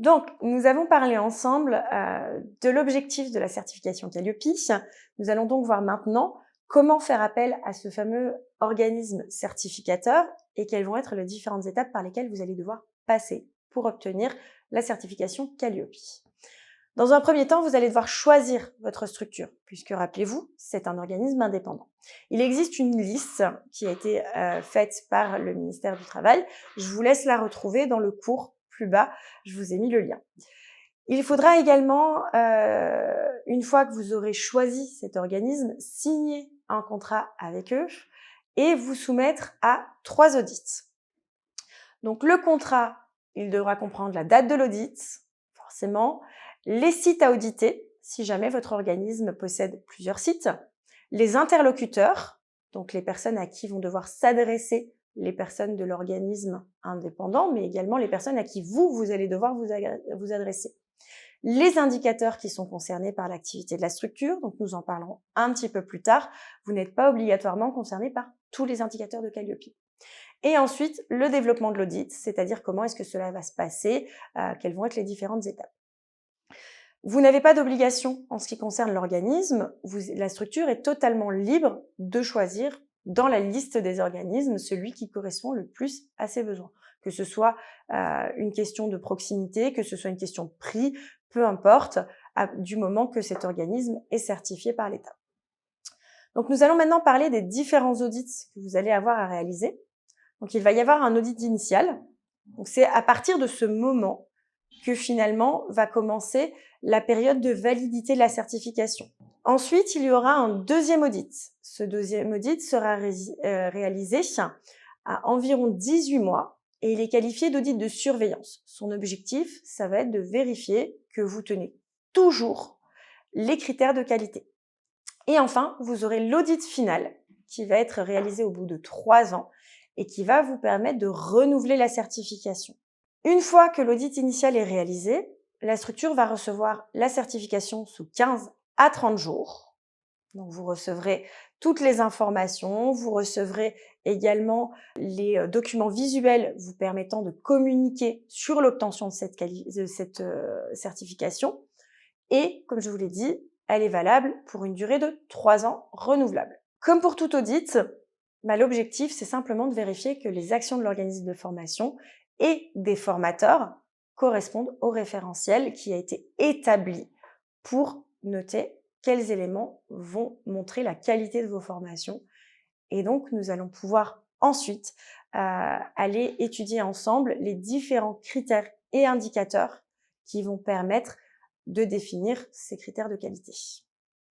Donc, nous avons parlé ensemble de l'objectif de la certification Calliope. Nous allons donc voir maintenant comment faire appel à ce fameux organisme certificateur et quelles vont être les différentes étapes par lesquelles vous allez devoir passer pour obtenir la certification Calliope. Dans un premier temps, vous allez devoir choisir votre structure, puisque rappelez-vous, c'est un organisme indépendant. Il existe une liste qui a été faite par le ministère du Travail. Je vous laisse la retrouver dans le cours plus bas, je vous ai mis le lien. Il faudra également, une fois que vous aurez choisi cet organisme, signer un contrat avec eux et vous soumettre à 3 audits. Donc le contrat, il devra comprendre la date de l'audit, forcément, les sites à auditer, si jamais votre organisme possède plusieurs sites, les interlocuteurs, donc les personnes à qui vont devoir s'adresser les personnes de l'organisme indépendant, mais également les personnes à qui vous allez devoir vous adresser. Les indicateurs qui sont concernés par l'activité de la structure, donc nous en parlerons un petit peu plus tard, vous n'êtes pas obligatoirement concerné par tous les indicateurs de Calliope. Et ensuite, le développement de l'audit, c'est-à-dire comment est-ce que cela va se passer, quelles vont être les différentes étapes. Vous n'avez pas d'obligation en ce qui concerne l'organisme, la structure est totalement libre de choisir dans la liste des organismes celui qui correspond le plus à ses besoins. Que ce soit une question de proximité, que ce soit une question de prix, peu importe, du moment que cet organisme est certifié par l'État. Donc nous allons maintenant parler des différents audits que vous allez avoir à réaliser. Donc il va y avoir un audit initial. Donc c'est à partir de ce moment que finalement va commencer la période de validité de la certification. Ensuite, il y aura un deuxième audit. Ce deuxième audit sera réalisé à environ 18 mois et il est qualifié d'audit de surveillance. Son objectif, ça va être de vérifier que vous tenez toujours les critères de qualité. Et enfin, vous aurez l'audit final qui va être réalisé au bout de 3 ans et qui va vous permettre de renouveler la certification. Une fois que l'audit initial est réalisé, la structure va recevoir la certification sous 15 à 30 jours. Donc vous recevrez toutes les informations, vous recevrez également les documents visuels vous permettant de communiquer sur l'obtention de cette certification. Et comme je vous l'ai dit, elle est valable pour une durée de 3 ans renouvelable. Comme pour tout audit, l'objectif, c'est simplement de vérifier que les actions de l'organisme de formation et des formateurs correspondent au référentiel qui a été établi pour noter quels éléments vont montrer la qualité de vos formations. Et donc, nous allons pouvoir ensuite aller étudier ensemble les différents critères et indicateurs qui vont permettre de définir ces critères de qualité.